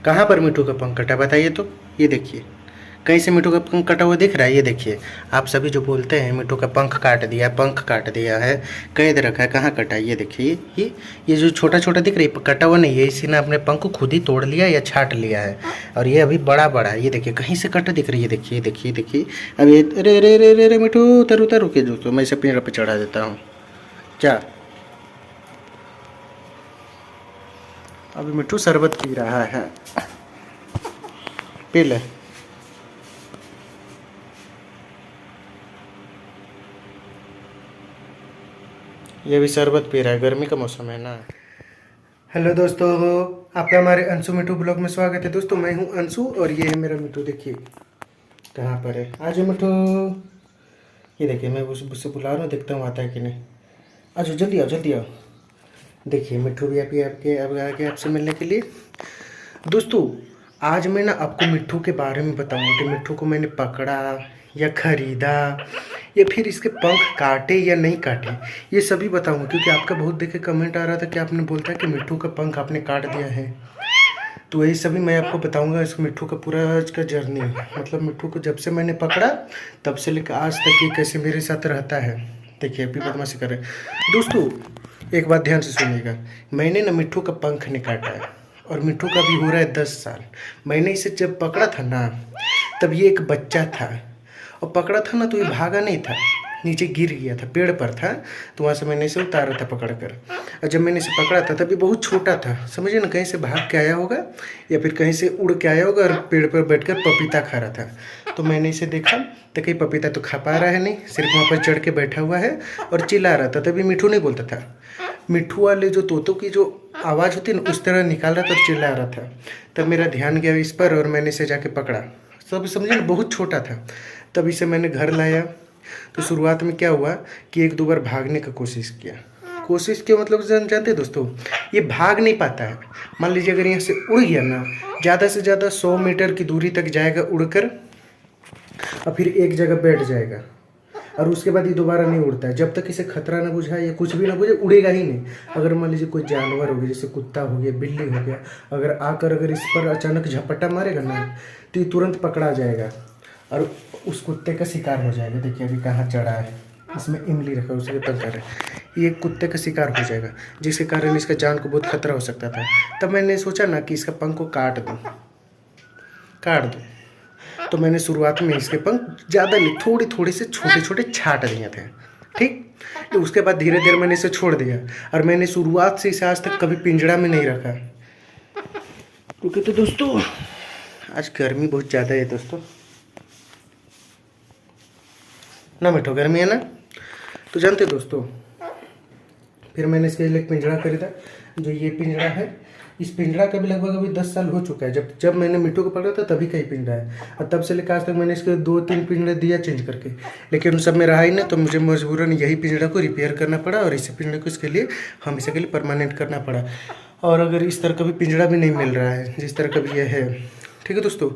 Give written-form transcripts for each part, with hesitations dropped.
कहाँ पर मिट्टू का पंख कटा बताइए तो। ये देखिए, कहीं से मिट्टू का पंख कटा हुआ दिख रहा है? ये देखिए, आप सभी जो बोलते हैं मिट्टू का पंख काट दिया है, कैद रखा है, कहाँ कटा है? ये देखिए, ये जो छोटा छोटा दिख रहा है कटा हुआ नहीं है, इसी ने अपने पंख को खुद ही तोड़ लिया या छाट लिया है। और ये अभी बड़ा बड़ा है। ये देखिए, कहीं से कटा दिख रही है। देखिए देखिए देखिए। अब ये अरे अरे अरे अरे मिट्टू, उतर उतर, रुके दोस्तों, मैं इसे पिंजरा पे चढ़ा देता हूँ। क्या? अभी मिट्टू शरबत पी रहा है, पी ले। ये भी शरबत पी रहा है, गर्मी का मौसम है ना। हेलो दोस्तों, आपका हमारे अंशु मिट्टू ब्लॉग में स्वागत है। दोस्तों मैं हूं अंशु और ये है मेरा मिट्टू। देखिए कहाँ पर है, आज मिट्टू। ये देखिए, मैं उससे बुला रहा हूँ, देखता हूँ आता है कि नहीं। आज जल्दी आओ जल्दी आओ। देखिए मिट्टू भी आपके अब आ गया आपसे मिलने के लिए। दोस्तों आज मैं ना आपको मिट्टू के बारे में बताऊंगा कि मिट्टू को मैंने पकड़ा या ख़रीदा या फिर इसके पंख काटे या नहीं काटे, ये सभी बताऊंगा। क्योंकि आपका बहुत देखे कमेंट आ रहा था कि आपने बोलता है कि मिट्टू का पंख आपने काट दिया है, तो यही सभी मैं आपको बताऊंगा। इस मिट्टू का पूरा आज का जर्नी, मतलब मिट्टू को जब से मैंने पकड़ा तब से लेकर आज तक ये कैसे मेरे साथ रहता है। देखिए अभी बदमाशी कर रहे हैं। दोस्तों एक बात ध्यान से सुनिएगा, मैंने ना मिट्टू का पंख नहीं काटा है और मिट्टू का भी हो रहा है 10 साल। मैंने इसे जब पकड़ा था ना, तब ये एक बच्चा था और पकड़ा था ना तो ये भागा नहीं था, नीचे गिर गया था, पेड़ पर था, तो वहाँ से मैंने इसे उतारा था पकड़ कर। और जब मैंने इसे पकड़ा था तब ये बहुत छोटा था, समझिए ना, कहीं से भाग के आया होगा या फिर कहीं से उड़ के आया होगा और पेड़ पर बैठकर पपीता खा रहा था। तो मैंने इसे देखा तो कहीं पपीता तो खा पा रहा है नहीं, सिर्फ वहाँ पर चढ़ के बैठा हुआ है और चिल्ला रहा था। तभी मिट्टू नहीं बोलता था, मिट्टू वाले जो तोतों की जो आवाज़ होती है ना, उस तरह निकाल रहा था और चिल्ला रहा था। तब मेरा ध्यान गया इस पर और मैंने इसे जाके पकड़ा। सब समझे ना, बहुत छोटा था। तब इसे मैंने घर लाया। तो शुरुआत में क्या हुआ कि एक दो बार भागने का कोशिश किया। कोशिश किया मतलब जानते हैं दोस्तों, ये भाग नहीं पाता है। मान लीजिए अगर यहाँ से उड़ गया ना, ज़्यादा से ज़्यादा 100 मीटर की दूरी तक जाएगा उड़कर और फिर एक जगह बैठ जाएगा और उसके बाद ये दोबारा नहीं उड़ता है। जब तक इसे खतरा ना बुझाए या कुछ भी ना बुझे, उड़ेगा ही नहीं। अगर मान लीजिए कोई जानवर हो गया, जैसे कुत्ता हो गया, बिल्ली हो गया, अगर इस पर अचानक झपट्टा मारेगा ना, तो ये तुरंत पकड़ा जाएगा और उस कुत्ते का शिकार हो जाएगा। देखिए अभी कहाँ चढ़ा है, इसमें इमली रखा है, उसके तब कर ये कुत्ते का शिकार हो जाएगा, जिसके कारण इसका जान को बहुत खतरा हो सकता था। तब मैंने सोचा ना कि इसका पंख को काट दूँ। तो मैंने शुरुआत में इसके पंख ज़्यादा नहीं, थोड़ी थोड़ी से छोटे छोटे छाट दिए थे, ठीक। तो उसके बाद धीरे धीरे मैंने इसे छोड़ दिया और मैंने शुरुआत से इसे आज तक कभी पिंजड़ा में नहीं रखा, क्योंकि तो दोस्तों आज गर्मी बहुत ज़्यादा है दोस्तों ना, मिठो गर्मी है ना। तो जानते दोस्तों, फिर मैंने इसके लिए एक पिंजरा खरीदा, जो ये पिंजरा है। इस पिंजरा का भी लगभग अभी 10 साल हो चुका है। जब मैंने मिट्टू को पकड़ा था तभी का ही पिंजरा है और तब से लेकर आज तक मैंने इसके 2-3 पिंजरे दिया चेंज करके, लेकिन उन सब में रहा ही नहीं। तो मुझे मजबूरन यही पिंजरा को रिपेयर करना पड़ा और इसी पिंजरे को इसके लिए हमेशा के लिए परमानेंट करना पड़ा। और अगर इस तरह का भी पिंजरा भी नहीं मिल रहा है जिस तरह का भी ये है, ठीक है दोस्तों।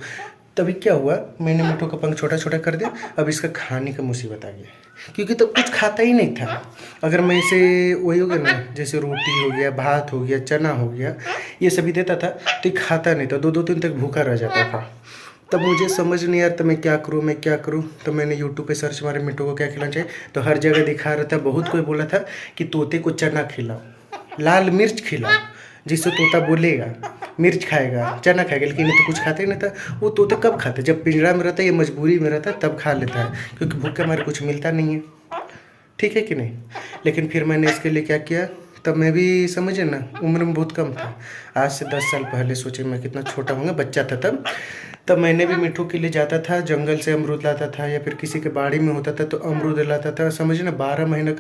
तभी क्या हुआ, मैंने मिट्टू का पंख छोटा छोटा कर दिया। अब इसका खाने का मुसीबत आ गया, क्योंकि तब कुछ खाता ही नहीं था। अगर मैं इसे वही हो गया ना, जैसे रोटी हो गया, भात हो गया, चना हो गया, ये सभी देता था तो ये खाता नहीं था, 2-2 दिन तक भूखा रह जाता था। तब मुझे समझ नहीं आता मैं क्या करूँ। तो मैंने यूट्यूब पे सर्च मारे मिट्टू को क्या खिलाना चाहिए, तो हर जगह दिखा रहा था। बहुत कोई बोला था कि तोते को चना खिलाओ, लाल मिर्च खिलाओ, जिससे तोता बोलेगा, मिर्च खाएगा, चना खाएगा। लेकिन ये तो कुछ खाता ही नहीं था। वो तोते कब खाते, जब पिंजरा में रहता है, ये मजबूरी में रहता है तब खा लेता है, क्योंकि भूख के हमारे कुछ मिलता नहीं है, ठीक है कि नहीं। लेकिन फिर मैंने इसके लिए क्या किया, तब मैं भी समझे ना, उम्र में बहुत कम था, आज से 10 साल पहले। सोचे मैं कितना छोटा होऊंगा, बच्चा था तब मैंने भी मिट्टू के लिए जाता था, जंगल से अमरूद लाता था या फिर किसी के बाड़ी में होता था तो अमरूद लाता था। समझे ना, 12 महीना में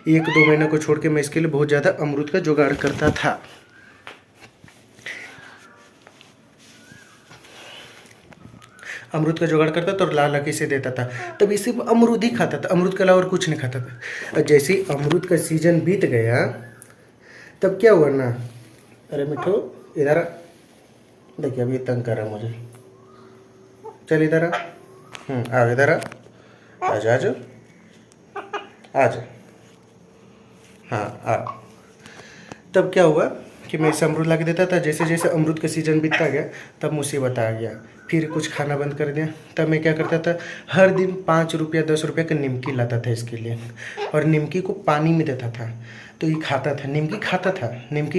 1-2 महीना को छोड़ के मैं इसके लिए बहुत ज़्यादा अमरूद का जुगाड़ करता था। अमरूद का जुगाड़ करता था और ला ला के इसे देता था। तब इसे अमरूद ही खाता था, अमरूद के अलावा और कुछ नहीं खाता था। और जैसे ही अमरूद का सीजन बीत गया, तब क्या हुआ ना, अरे मिट्टू इधर आ, देखिए अभी तंग कर रहा मुझे, चल इधर आ, आओ इधर आ, आजा आजा आजा, हाँ आ। तब क्या हुआ कि मैं इसे अमरूद ला के देता था। जैसे जैसे अमरूद का सीज़न बीतता गया तब मुसीबत आ गया, फिर कुछ खाना बंद कर दिया। तब मैं क्या करता था, हर दिन 5 रुपया 10 रुपये का निमकी लाता था इसके लिए, और निमकी को पानी में देता था तो ये खाता था, निमकी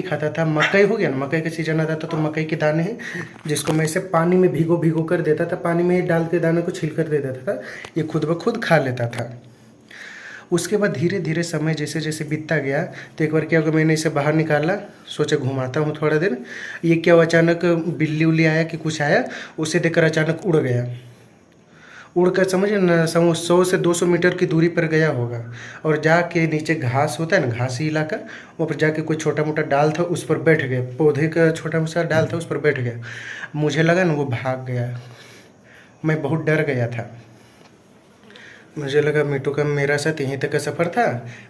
खाता था। मकई हो गया ना, मकई का सीज़न आता था तो मकई के दाने हैं जिसको मैं इसे पानी में भिगो भिगो कर देता था, पानी में डाल के दाने को छिल कर दे देता था, ये खुद ब खुद खा लेता था। उसके बाद धीरे धीरे समय जैसे जैसे बीतता गया तो एक बार क्या हुआ, मैंने इसे बाहर निकाला, सोचा घुमाता हूँ थोड़ा देर। ये क्या हुआ, अचानक बिल्ली उल्ली आया कि कुछ आया, उसे देखकर अचानक उड़ गया। उड़कर समझे ना 100 से 200 मीटर की दूरी पर गया होगा, और जाके नीचे घास होता है ना, घासी इलाका, वहाँ पर जाके कोई छोटा मोटा डाल था उस पर बैठ गया, पौधे का छोटा सा डाल था उस पर बैठ गया। मुझे लगा ना वो भाग गया, मैं बहुत डर गया था। मुझे लगा मिट्टू का मेरा साथ यहीं तक का सफ़र था,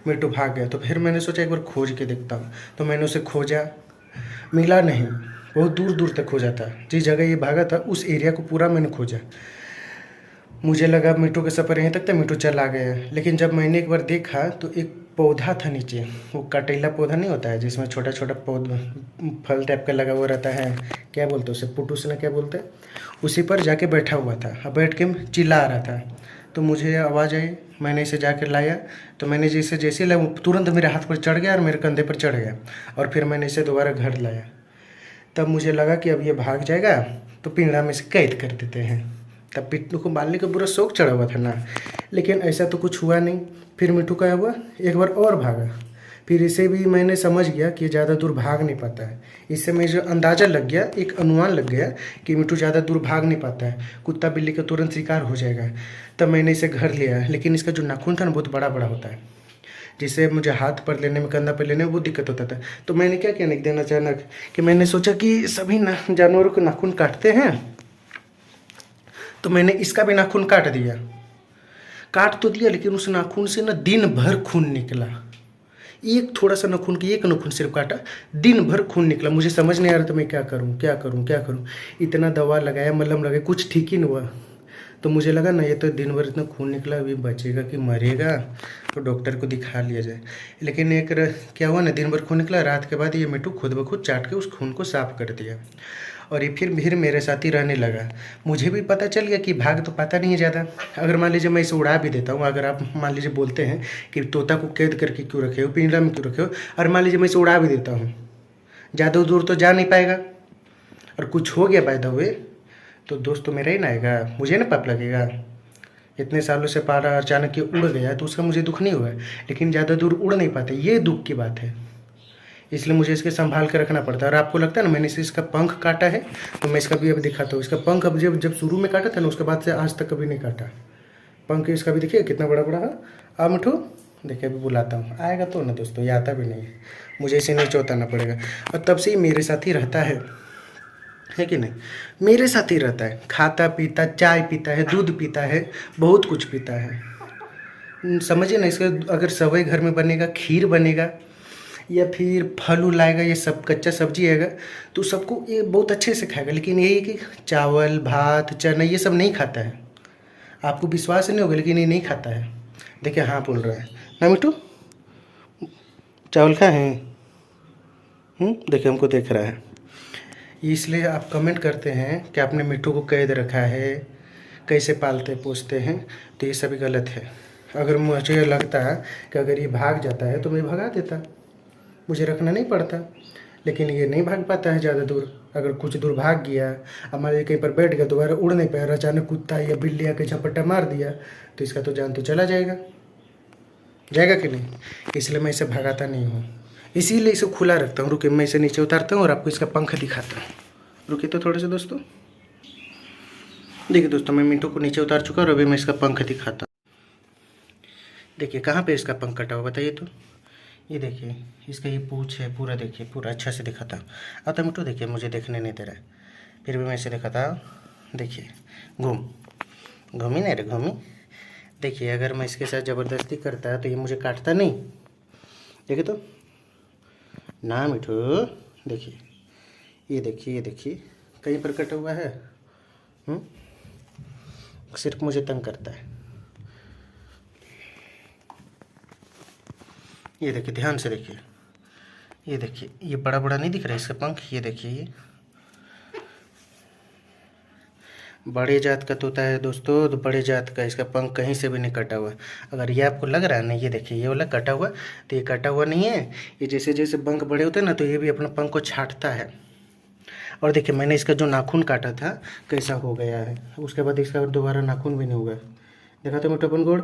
मिट्टू भाग गया। तो फिर मैंने सोचा एक बार खोज के देखता हूँ, तो मैंने उसे खोजा, मिला नहीं। बहुत दूर दूर तक खोजा था, जिस जगह ये भागा था उस एरिया को पूरा मैंने खोजा। मुझे लगा मिट्टू का सफ़र यहीं तक था, मिट्टू चला गया। लेकिन जब मैंने एक बार देखा तो एक पौधा था नीचे, वो कटेला पौधा नहीं होता है जिसमें छोटा छोटा पौधा फल टाइप का लगा हुआ रहता है, क्या बोलते हैं उसे, पुटूस ना क्या बोलते हैं, उसी पर जाके बैठा हुआ था। अब बैठ के चिल्ला रहा था, तो मुझे आवाज़ आई, मैंने इसे जाकर लाया। तो मैंने जैसे लाया वो तुरंत मेरे हाथ पर चढ़ गया और मेरे कंधे पर चढ़ गया, और फिर मैंने इसे दोबारा घर लाया। तब मुझे लगा कि अब ये भाग जाएगा तो पिंजड़ा में से कैद कर देते हैं। तब पिट्टू को मारने का पूरा शौक चढ़ा हुआ था ना, लेकिन ऐसा तो कुछ हुआ नहीं। फिर मिट्टू क्या हुआ, एक बार और भागा। फिर इसे भी मैंने समझ गया कि ज़्यादा दूर भाग नहीं पाता है। इससे मुझे अंदाज़ा लग गया, एक अनुमान लग गया कि मिट्टू ज़्यादा दूर भाग नहीं पाता है, कुत्ता बिल्ली का तुरंत शिकार हो जाएगा। तब मैंने इसे घर लिया, लेकिन इसका जो नाखून था ना बहुत बड़ा बड़ा होता है, जिससे मुझे हाथ पर लेने में, कंधा पर लेने में बहुत दिक्कत होता था। तो मैंने क्या किया एक दिन अचानक कि मैंने सोचा कि सभी जानवरों के नाखून काटते हैं, तो मैंने इसका भी नाखून काट दिया। काट तो दिया, लेकिन उस नाखून से ना दिन भर खून निकला। एक थोड़ा सा नाखून की एक नाखून सिर्फ काटा, दिन भर खून निकला। मुझे समझ नहीं आ रहा था मैं क्या करूं क्या करूं क्या करूं। इतना दवा लगाया, मलहम लगाया, कुछ ठीक ही नहीं हुआ। तो मुझे लगा ना ये तो दिन भर इतना खून निकला, अभी बचेगा कि मरेगा, तो डॉक्टर को दिखा लिया जाए। लेकिन क्या हुआ ना, दिन भर खून निकला, रात के बाद ये मिट्टू खुद ब खुद चाट के उस खून को साफ कर दिया, और ये फिर मेरे साथ ही रहने लगा। मुझे भी पता चल गया कि भाग तो पाता नहीं है ज़्यादा। अगर मान लीजिए मैं इसे उड़ा भी देता हूँ, अगर आप मान लीजिए बोलते हैं कि तोता को कैद करके क्यों रखे हो, पिंजरा में क्यों रखे हो, और मान लीजिए मैं इसे उड़ा भी देता हूँ, ज़्यादा दूर तो जा नहीं पाएगा, और कुछ हो गया बाय द वे तो दोस्त तो मेरा ही ना आएगा, मुझे ना पाप लगेगा। इतने सालों से पारा अचानक ये उड़ गया तो उसका मुझे दुख नहीं हुआ, लेकिन ज़्यादा दूर उड़ नहीं पाते, ये दुख की बात है। इसलिए मुझे इसके संभाल कर रखना पड़ता है। और आपको लगता है ना मैंने इसका पंख काटा है, तो मैं इसका भी अब दिखाता हूँ। इसका पंख अब जब शुरू में काटा था ना, उसके बाद से आज तक कभी नहीं काटा। पंख इसका भी देखिए कितना बड़ा बड़ा है। आ मिठू देखिए, अभी बुलाता हूँ, आएगा तो ना दोस्तों, ये आता भी नहीं है, मुझे इसे नीचे उतारना पड़ेगा। और तब से ही मेरे साथ ही रहता है कि नहीं, मेरे साथ ही रहता है, खाता पीता, चाय पीता है, दूध पीता है, बहुत कुछ पीता है। समझिए ना, इसका अगर सवई घर में बनेगा, खीर बनेगा, या फिर फल उल लाएगा, ये सब कच्चा सब्जी आएगा, तो सबको ये बहुत अच्छे से खाएगा। लेकिन यही कि चावल भात चना ये सब नहीं खाता है। आपको विश्वास नहीं होगा, लेकिन ये नहीं खाता है। देखिए हाँ बोल रहा है ना मिट्टू, चावल खाए हैं, देखिए हमको देख रहा है। इसलिए आप कमेंट करते हैं कि आपने मिट्टू को कैद रखा है, कैसे पालते पोसते हैं, तो ये सभी गलत है। अगर मुझे लगता है कि अगर ये भाग जाता है तो मैं भगा देता, मुझे रखना नहीं पड़ता। लेकिन ये नहीं भाग पाता है ज़्यादा दूर। अगर कुछ दूर भाग गया, अब मान लीजिए कहीं पर बैठ गया, दोबारा उड़ नहीं पाया, अचानक कुत्ता या बिल्ली आके झपट्टा मार दिया, तो इसका तो जान तो चला जाएगा, जाएगा कि नहीं। इसलिए मैं इसे भगाता नहीं हूँ, इसीलिए इसे खुला रखता हूँ। रुकिए मैं इसे नीचे उतारता हूँ और आपको इसका पंख दिखाता हूँ। रुकिए तो थोड़े से दोस्तों, देखिए दोस्तों मैं मिंटू को नीचे उतार चुका और अभी मैं इसका पंख दिखाता हूँ। देखिए कहाँ पे इसका पंख कटा हुआ बताइए तो, ये देखिए इसका ये पूँछ है पूरा, देखिए पूरा अच्छा से दिखाता हूँ। अब तो मिट्टू देखिए मुझे देखने नहीं दे रहा है, फिर भी मैं इसे दिखाता हूँ। देखिए घूमी नहीं रे घूमी। देखिए अगर मैं इसके साथ ज़बरदस्ती करता है तो ये मुझे काटता नहीं। देखिए तो ना मिट्टू, देखिए ये देखिए कहीं पर कटा हुआ है, सिर्फ मुझे तंग करता है। ये देखिए ध्यान से देखिए, ये देखिए, ये बड़ा बड़ा नहीं दिख रहा है इसका पंख, ये देखिए, ये बड़े जात का तोता है दोस्तों, तो बड़े जात का, इसका पंख कहीं से भी नहीं कटा हुआ। अगर ये आपको लग रहा है ना, ये देखिए ये वाला कटा हुआ, तो ये कटा हुआ नहीं है। ये जैसे जैसे पंख बड़े होते हैं ना, तो ये भी अपना पंख को छांटता है। और देखिए मैंने इसका जो नाखून काटा था कैसा हो गया है, उसके बाद इसका दोबारा नाखून भी नहीं होगा। देखा तो मिठू अपन गोड़,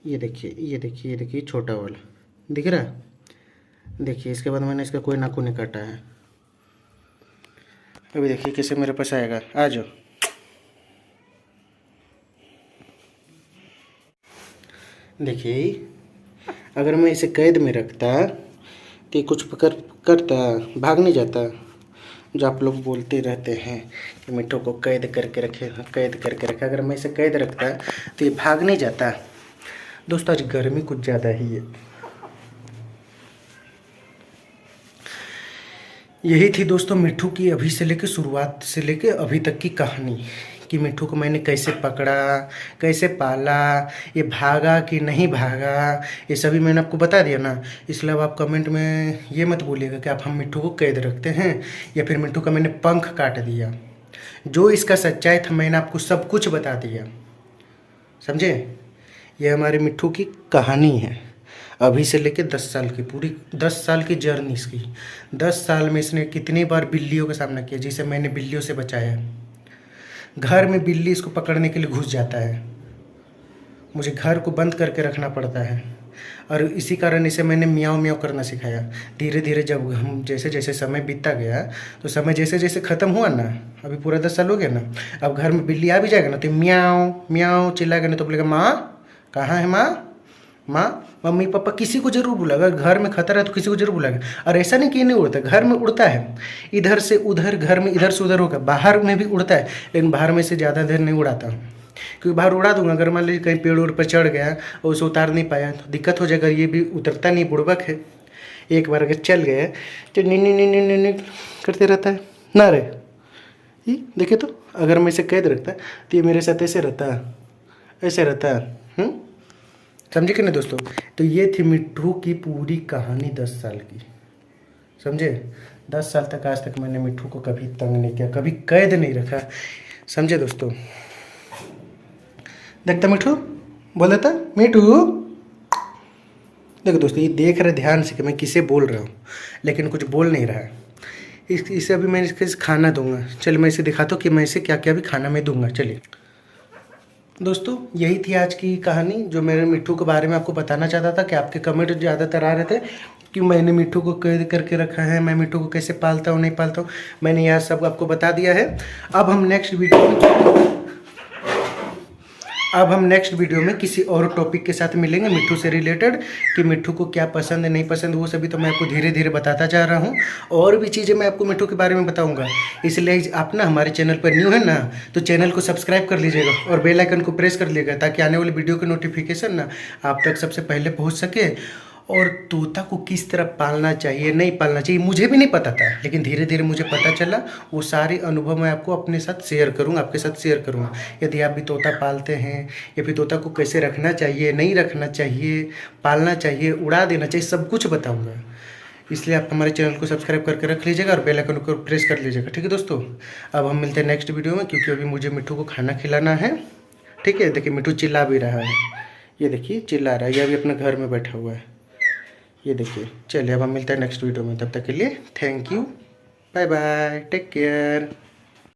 ये देखिए ये देखिए ये देखिए, छोटा वाला दिख रहा है। देखिए इसके बाद मैंने इसका कोई नाखून नहीं काटा है। अभी देखिए कैसे मेरे पास आएगा, आ जाओ। देखिए अगर मैं इसे कैद में रखता तो ये कुछ पकड़ करता, भाग नहीं जाता। जो आप लोग बोलते रहते हैं कि मिठू को कैद करके रखे, कैद करके रखे, अगर मैं इसे कैद रखता तो ये भाग नहीं जाता। दोस्तों आज गर्मी कुछ ज़्यादा ही है। यही थी दोस्तों मिठू की अभी से लेके शुरुआत से लेके अभी तक की कहानी, कि मिठू को मैंने कैसे पकड़ा, कैसे पाला, ये भागा कि नहीं भागा, ये सभी मैंने आपको बता दिया ना। इसलिए अब आप कमेंट में ये मत बोलिएगा कि आप हम मिठू को कैद रखते हैं या फिर मिठू का मैंने पंख काट दिया। जो इसका सच्चाई था मैंने आपको सब कुछ बता दिया, समझे। ये हमारे मिठू की कहानी है, अभी से लेके 10 साल की, पूरी 10 साल की जर्नी इसकी। 10 साल में इसने कितनी बार बिल्लियों का सामना किया, जिसे मैंने बिल्लियों से बचाया। घर में बिल्ली इसको पकड़ने के लिए घुस जाता है, मुझे घर को बंद करके रखना पड़ता है, और इसी कारण इसे मैंने मियाँव मियाँव करना सिखाया। धीरे धीरे जब हम जैसे जैसे समय बीतता गया, तो समय जैसे जैसे ख़त्म हुआ ना, अभी पूरा 10 साल हो गया ना, अब घर में बिल्ली आ भी जाएगा ना तो म्याऊँ म्याऊँ चिल्लाएगा, नहीं तो बोलेगा माँ कहाँ है, माँ माँ मम्मी पापा किसी को जरूर बुलाएगा। घर में खतरा है तो किसी को जरूर बुलाएगा। और ऐसा नहीं कि नहीं उड़ता, घर में उड़ता है, इधर से उधर, घर में इधर से उधर होगा, बाहर में भी उड़ता है, लेकिन बाहर में से ज़्यादा देर नहीं उड़ाता हूँ, क्योंकि बाहर उड़ा दूंगा, अगर मान लीजिए कहीं पेड़ उड़ पर चढ़ गया और उसे उतार नहीं पाया तो दिक्कत हो जाएगा। ये भी उतरता नहीं, बुड़बक है। एक बार अगर चल गया तो नी करते रहता है ना रे। ये देखे तो अगर मैं इसे कैद रखता तो ये मेरे साथ ऐसे रहता, ऐसे रहता। समझे कि नहीं दोस्तों। तो ये थी मिठू की पूरी कहानी 10 साल की, समझे। 10 साल तक आज तक मैंने मिठू को कभी तंग नहीं किया, कभी कैद नहीं रखा, समझे दोस्तों। देखता मिठू, बोल देता मिठू। देखो दोस्तों ये देख रहे ध्यान से कि मैं किसे बोल रहा हूँ, लेकिन कुछ बोल नहीं रहा है। इसे अभी मैं इसके खाना दूंगा। चलिए मैं इसे दिखाता हूँ कि मैं इसे क्या क्या भी खाना में दूंगा। चलिए दोस्तों यही थी आज की कहानी, जो मेरे मिठू के बारे में आपको बताना चाहता था। कि आपके कमेंट ज़्यादातर आ रहे थे कि मैंने मिठू को कैद करके रखा है, मैं मिठू को कैसे पालता हूँ नहीं पालता हूँ। मैंने यह सब आपको बता दिया है। अब हम नेक्स्ट वीडियो में किसी और टॉपिक के साथ मिलेंगे मिठू से रिलेटेड, कि मिठू को क्या पसंद है नहीं पसंद, वो सभी तो मैं आपको धीरे धीरे बताता जा रहा हूँ। और भी चीज़ें मैं आपको मिठू के बारे में बताऊँगा। इसलिए आप ना हमारे चैनल पर न्यू है ना, तो चैनल को सब्सक्राइब कर लीजिएगा और बेल आइकन को प्रेस कर लीजिएगा, ताकि आने वाली वीडियो की नोटिफिकेशन ना आप तक सबसे पहले पहुँच सके। और तोता को किस तरह पालना चाहिए नहीं पालना चाहिए मुझे भी नहीं पता था, लेकिन धीरे धीरे मुझे पता चला। वो सारे अनुभव मैं आपको अपने साथ शेयर करूँगा, आपके साथ शेयर करूँगा। यदि आप भी तोता पालते हैं, या फिर तोता को कैसे रखना चाहिए नहीं रखना चाहिए, पालना चाहिए उड़ा देना चाहिए, सब कुछ बताऊँगा। इसलिए आप हमारे चैनल को सब्सक्राइब करके रख लीजिएगा और बेल आइकन को प्रेस कर लीजिएगा। ठीक है दोस्तों, अब हम मिलते हैं नेक्स्ट वीडियो में, क्योंकि अभी मुझे मिठू को खाना खिलाना है। ठीक है, देखिए मिठू चिल्ला भी रहा है, ये देखिए चिल्ला रहा है, ये अभी अपने घर में बैठा हुआ है, ये देखिए। चलिए अब हम मिलते हैं नेक्स्ट वीडियो में, तब तक के लिए thank you, bye bye, take care.